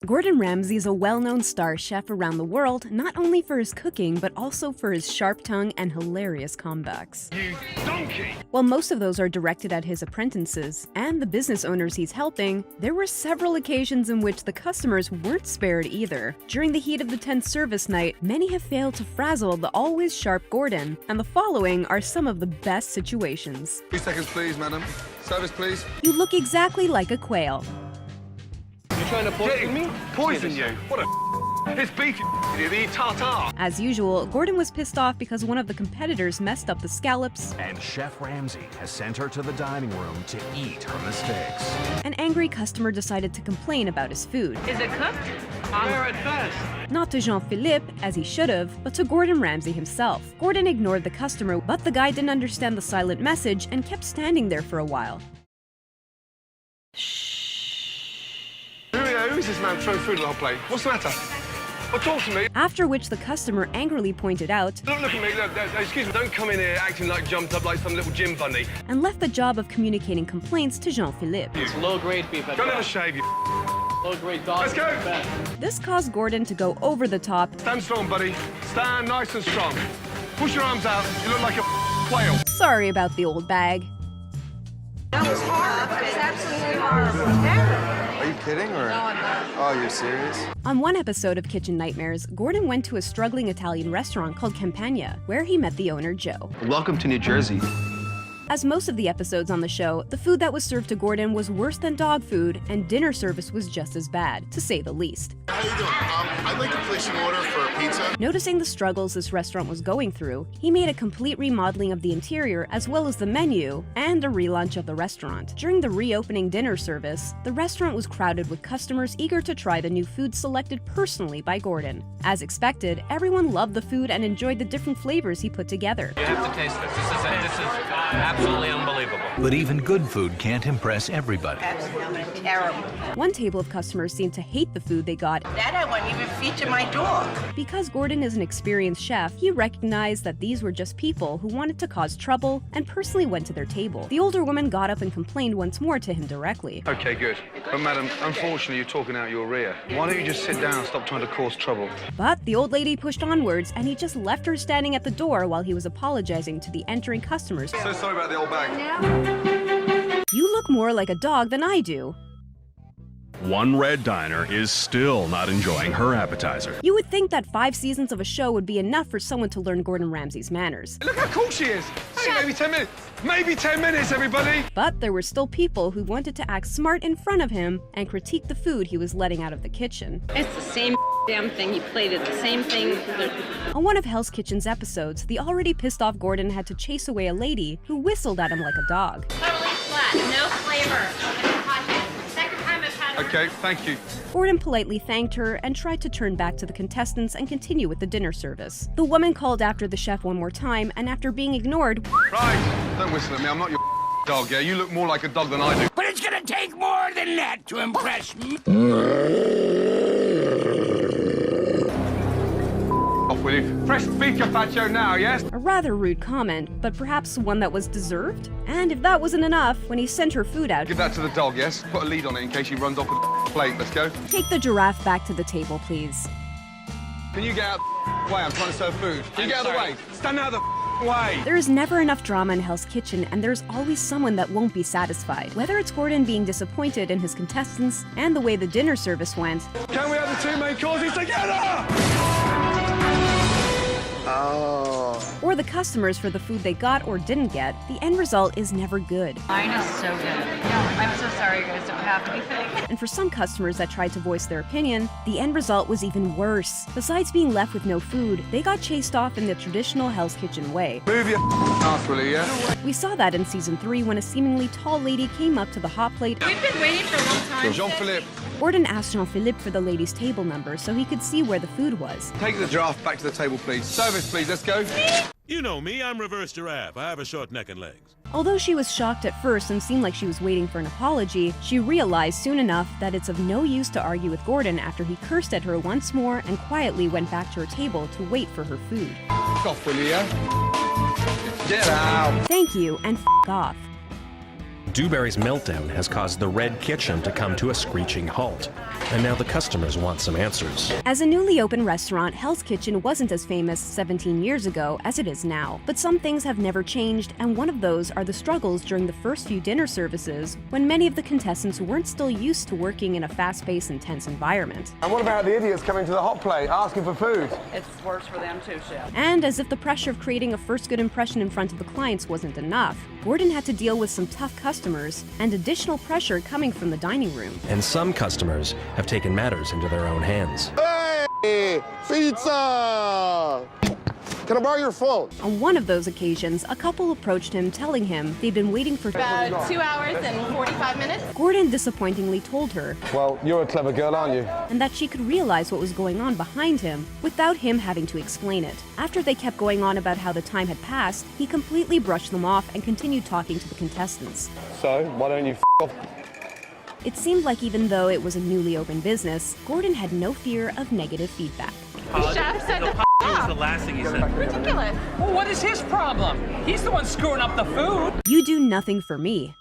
Gordon Ramsay is a well-known star chef around the world, not only for his cooking, but also for his sharp tongue and hilarious comebacks. You donkey! While most of those are directed at his apprentices and the business owners he's helping, there were several occasions in which the customers weren't spared either. During the heat of the 10th service night, many have failed to frazzle the always sharp Gordon, and the following are some of the best situations. 3 seconds, please, madam. Service, please. You look exactly like a quail. You're trying to poison me? Poison you? What a It's beef, you idiot. Eat tartar. As usual, Gordon was pissed off because one of the competitors messed up the scallops, And Chef Ramsay has sent her to the dining room to eat her mistakes. an angry customer decided to complain about his food. Is it cooked? Where at first? Not to Jean-Philippe, as he should have, but to Gordon Ramsay himself. Gordon ignored the customer, but the guy didn't understand the silent message and kept standing there for a while. Who is this man throwing food on the whole plate? What's the matter? Well, talk to me. After which the customer angrily pointed out Don't look at me. Look, excuse me. Don't come in here acting like jumped up like some little gym bunny. and left the job of communicating complaints to Jean-Philippe. It's low-grade beef at Don't ever best. shave, you. Low-grade dog Let's beef go. at best. This caused Gordon to go over the top. Stand strong, buddy. Stand nice and strong. Push your arms out. You look like a whale. Sorry about the old bag. That was horrible. It's absolutely horrible. Terrible. Are you kidding or? No, I'm not. Oh, you're serious? On one episode of Kitchen Nightmares, Gordon went to a struggling Italian restaurant called Campagna, where he met the owner, Joe. Welcome to New Jersey. As most of the episodes on the show, the food that was served to Gordon was worse than dog food, and dinner service was just as bad, to say the least. How you doing? I'd like to place an order for a pizza. Noticing the struggles this restaurant was going through, he made a complete remodeling of the interior as well as the menu and a relaunch of the restaurant. During the reopening dinner service, the restaurant was crowded with customers eager to try the new food selected personally by Gordon. As expected, everyone loved the food and enjoyed the different flavors he put together. You have to taste this. This is absolutely unbelievable. But even good food can't impress everybody. Absolutely terrible. One table of customers seemed to hate the food they got. That I wouldn't even feature my dog. Because Gordon is an experienced chef, he recognized that these were just people who wanted to cause trouble and personally went to their table. The older woman got up and complained once more to him directly. Okay, good. But, madam, unfortunately, you're talking out your rear. Why don't you just sit down and stop trying to cause trouble? But the old lady pushed onwards, and he just left her standing at the door while he was apologizing to the entering customers. So sorry about the old bag. You look more like a dog than I do. One red diner is still not enjoying her appetizer. You would think that 5 seasons of a show would be enough for someone to learn Gordon Ramsay's manners. Look how cool she is. Hey, maybe 10 minutes. Maybe 10 minutes, everybody. But there were still people who wanted to act smart in front of him and critique the food he was letting out of the kitchen. It's the same damn thing. He plated the same thing. On one of Hell's Kitchen's episodes, the already pissed off Gordon had to chase away a lady who whistled at him like a dog. Totally flat, no flavor. Second time I've had it. Okay, thank you. Gordon politely thanked her and tried to turn back to the contestants and continue with the dinner service. The woman called after the chef one more time, and after being ignored, Right. Don't whistle at me. I'm not your dog, yeah? You look more like a dog than I do. But it's gonna take more than that to impress me. Off with you. Fresh beef carpaccio now, yes? a rather rude comment, but perhaps one that was deserved? And if that wasn't enough, when he sent her food out, Give that to the dog, yes? Put a lead on it in case she runs off with the plate. Let's go. take the giraffe back to the table, please. Can you get out of the way? I'm trying to serve food. Can you get out of the way? Stand out of the way. There is never enough drama in Hell's Kitchen, and there's always someone that won't be satisfied. Whether it's Gordon being disappointed in his contestants and the way the dinner service went, Can we have the 2 main courses together? Oh. or the customers for the food they got or didn't get, the end result is never good. Mine is so good. I'm so sorry you guys don't have anything. And for some customers that tried to voice their opinion, the end result was even worse. Besides being left with no food, they got chased off in the traditional Hell's Kitchen way. Move your ass, will you, yeah? We saw that in season 3 when a seemingly tall lady came up to the hot plate. We've been waiting for a long time. Jean-Philippe, Gordon asked Jean-Philippe for the lady's table number so he could see where the food was. take the giraffe back to the table, please. Service, please. Let's go. You know me, I'm reverse giraffe. I have a short neck and legs. Although she was shocked at first and seemed like she was waiting for an apology, she realized soon enough that it's of no use to argue with Gordon after he cursed at her once more and quietly went back to her table to wait for her food. Off, will you, yeah? Get out. Thank you, and off. Dewberry's meltdown has caused the Red Kitchen to come to a screeching halt, and now the customers want some answers. As a newly opened restaurant, Hell's Kitchen wasn't as famous 17 years ago as it is now. But some things have never changed, and one of those are the struggles during the first few dinner services, when many of the contestants weren't still used to working in a fast-paced, intense environment. And what about the idiots coming to the hot plate, asking for food? It's worse for them too, Chef. And as if the pressure of creating a first good impression in front of the clients wasn't enough, Gordon had to deal with some tough customers and additional pressure coming from the dining room. And some customers have taken matters into their own hands. Hey, pizza! Can I borrow your phone? On one of those occasions, a couple approached him telling him they'd been waiting for About 2 hours and 45 minutes. Gordon disappointingly told her, Well, you're a clever girl, aren't you? and that she could realize what was going on behind him without him having to explain it. After they kept going on about how the time had passed, he completely brushed them off and continued talking to the contestants. So, why don't you f off? It seemed like even though it was a newly opened business, Gordon had no fear of negative feedback. The chef said to was the last thing he said. ridiculous. Well, what is his problem? He's the one screwing up the food. You do nothing for me.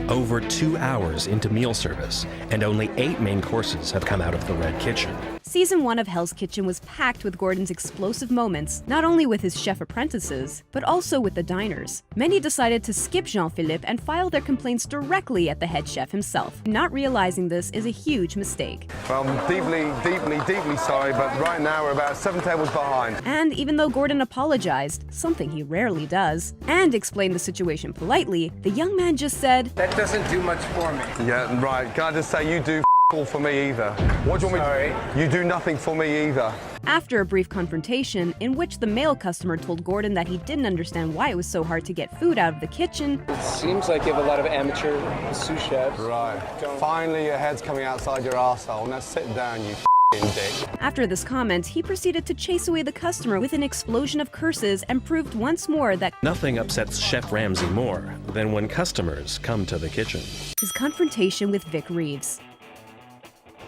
Over 2 hours into meal service, and only 8 main courses have come out of the Red Kitchen. Season 1 of Hell's Kitchen was packed with Gordon's explosive moments, not only with his chef apprentices, but also with the diners. Many decided to skip Jean-Philippe and file their complaints directly at the head chef himself. Not realizing this is a huge mistake. Well, I'm deeply sorry, but right now we're about 7 tables behind. And even though Gordon apologized, something he rarely does, and explained the situation politely, the young man just said, That doesn't do much for me. Yeah, right. Can I just say, you do all for me either. What do you want me to do? You do nothing for me either. After a brief confrontation, in which the male customer told Gordon that he didn't understand why it was so hard to get food out of the kitchen, It seems like you have a lot of amateur sous chefs. Right. Finally, your head's coming outside your arsehole. Now sit down, you dick. after this comment, he proceeded to chase away the customer with an explosion of curses and proved once more that Nothing upsets Chef Ramsay more than when customers come to the kitchen. his confrontation with Vic Reeves.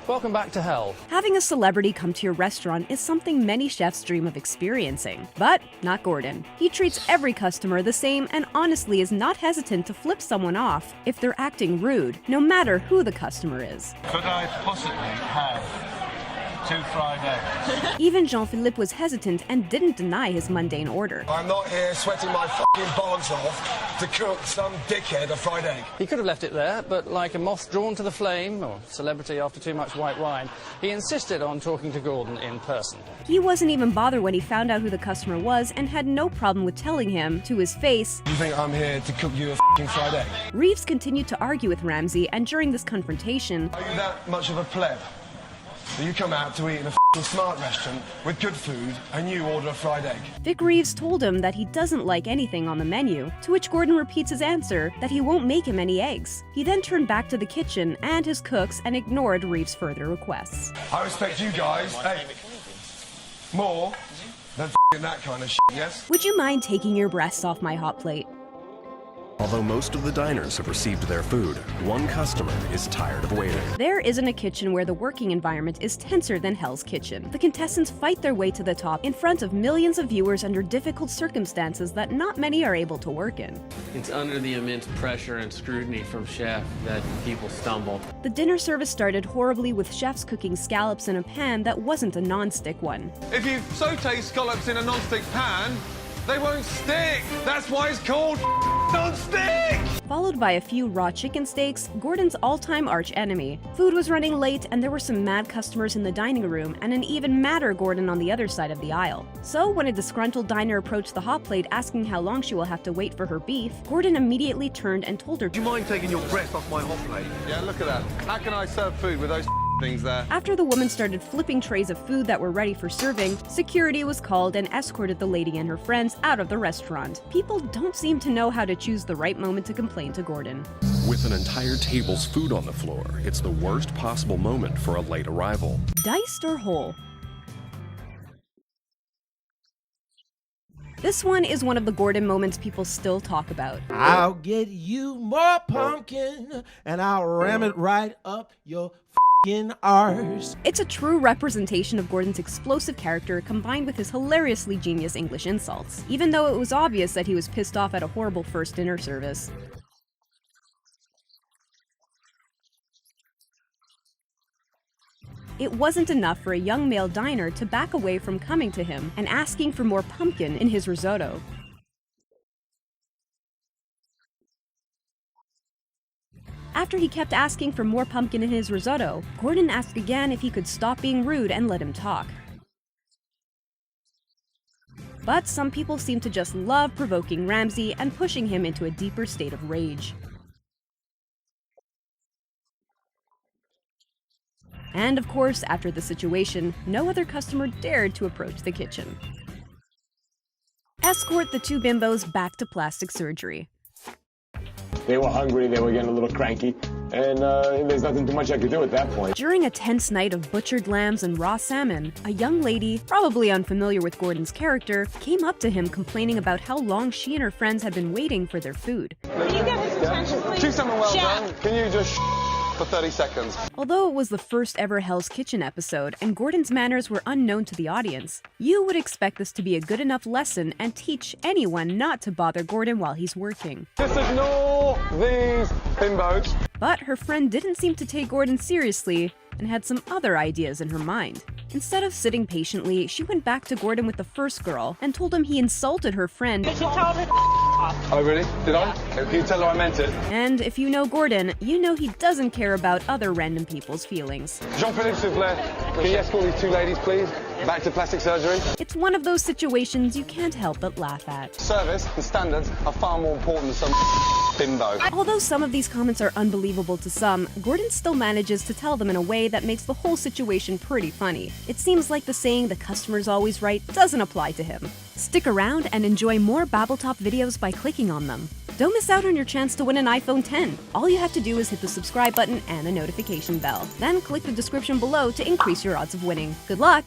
Welcome back to hell. Having a celebrity come to your restaurant is something many chefs dream of experiencing. But not Gordon. He treats every customer the same and honestly is not hesitant to flip someone off if they're acting rude, no matter who the customer is. Could I possibly have 2 fried eggs? Even Jean-Philippe was hesitant and didn't deny his mundane order. I'm not here sweating my f***ing balls off to cook some dickhead a fried egg. He could have left it there, but like a moth drawn to the flame, or celebrity after too much white wine, he insisted on talking to Gordon in person. He wasn't even bothered when he found out who the customer was and had no problem with telling him, to his face, You think I'm here to cook you a f***ing fried egg? Reeves continued to argue with Ramsay, and during this confrontation, Are you that much of a pleb? Do you come out to eat in a f***ing smart restaurant with good food and you order a fried egg? Vic Reeves told him that he doesn't like anything on the menu, to which Gordon repeats his answer that he won't make him any eggs. He then turned back to the kitchen and his cooks and ignored Reeves' further requests. I respect you guys, hey, more than f***ing that kind of shit, yes? Would you mind taking your breasts off my hot plate? Although most of the diners have received their food, one customer is tired of waiting. There isn't a kitchen where the working environment is tenser than Hell's Kitchen. The contestants fight their way to the top in front of millions of viewers under difficult circumstances that not many are able to work in. It's under the immense pressure and scrutiny from chef that people stumble. The dinner service started horribly with chefs cooking scallops in a pan that wasn't a non-stick one. If you saute scallops in a non-stick pan, they won't stick. That's why it's called non-stick. Followed by a few raw chicken steaks, Gordon's all-time arch-enemy. Food was running late and there were some mad customers in the dining room and an even madder Gordon on the other side of the aisle. So when a disgruntled diner approached the hot plate asking how long she will have to wait for her beef, Gordon immediately turned and told her, Do you mind taking your breath off my hot plate? Yeah, look at that. How can I serve food with those things there? After the woman started flipping trays of food that were ready for serving, security was called and escorted the lady and her friends out of the restaurant. People don't seem to know how to choose the right moment to complain to Gordon. With an entire table's food on the floor, it's the worst possible moment for a late arrival. Diced or whole? This one is one of the Gordon moments people still talk about. I'll get you more pumpkin and I'll ram it right up your f***ing arse. It's a true representation of Gordon's explosive character combined with his hilariously genius English insults, even though it was obvious that he was pissed off at a horrible first dinner service. It wasn't enough for a young male diner to back away from coming to him and asking for more pumpkin in his risotto. After he kept asking for more pumpkin in his risotto, Gordon asked again if he could stop being rude and let him talk. But some people seem to just love provoking Ramsay and pushing him into a deeper state of rage. And of course, after the situation, no other customer dared to approach the kitchen. Escort the two bimbos back to plastic surgery. They were hungry, they were getting a little cranky, and there's nothing too much I could do at that point. During a tense night of butchered lambs and raw salmon, a young lady, probably unfamiliar with Gordon's character, came up to him complaining about how long she and her friends had been waiting for their food. Can you get his attention, please? Choose someone well Chef. done. Can you just for 30 seconds? Although it was the first ever Hell's Kitchen episode and Gordon's manners were unknown to the audience, you would expect this to be a good enough lesson and teach anyone not to bother Gordon while he's working. Just ignore these bimbos. But her friend didn't seem to take Gordon seriously and had some other ideas in her mind. Instead of sitting patiently, she went back to Gordon with the first girl and told him he insulted her friend. But you told her Oh, really? Did I? Can you tell her I meant it? And if you know Gordon, you know he doesn't care about other random people's feelings. Jean-Philippe Soufflet, can you escort these two ladies, please? Back to plastic surgery? It's one of those situations you can't help but laugh at. Service and standards are far more important than some bimbo. Although some of these comments are unbelievable to some, Gordon still manages to tell them in a way that makes the whole situation pretty funny. It seems like the saying "the customer's always right" doesn't apply to him. Stick around and enjoy more Babbletop videos by clicking on them. Don't miss out on your chance to win an iPhone 10. All you have to do is hit the subscribe button and the notification bell. Then click the description below to increase your odds of winning. Good luck!